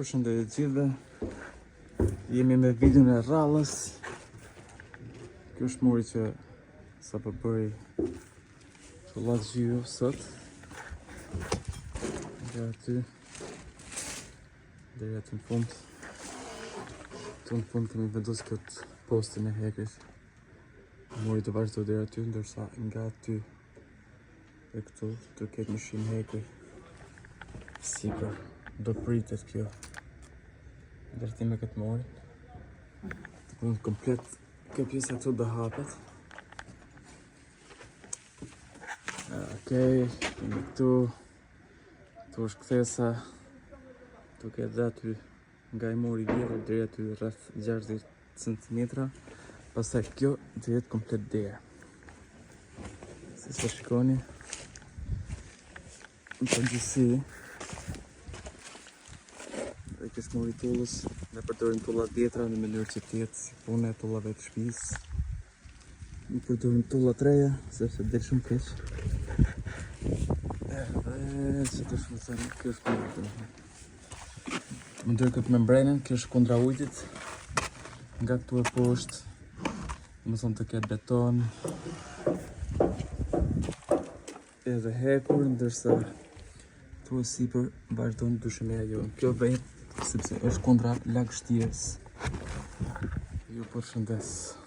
Përshëndetje të gjithëve. Jemi me videon e rrallës. Kjo është muri që sapo bëri çollat zhyu sot. Nga aty deri aty në fund. Këtu në fund kemi vendosur këtë postin e hekrit. Muri të vazhdoj deri aty, ndërsa nga aty e këtu të ketë një shim hekri sipër. Do pritet kjo ndërtim me këtë muri. Të komplet kjo pjesa këtu do hapet. Okej, kemi këtu. Këtu është kthesa. Këtu ke dhe aty nga i muri vjetër deri aty rreth 60 cm. Pastaj kjo do jetë komplet derë. Si sa shikoni. Në përgjithësi kështë mori tullës, ne përdorim tullat vjetra në mënyrë që t'jetë si pune e tullave të shtëpisë. Ne përdorim tullat reja, sepse del shumë keq. Edhe që të shumë të thënë, kjo është kundra të më ndërë këtë membrenën, kjo është kundra ujtit. Nga këtu e poshtë, më thonë të ketë beton. Edhe hekur, ndërsa këtu e sipër vazhdojnë dyshemeja jonë. Kjo vetë sepse është kundra lagështirës. Ju përshëndes.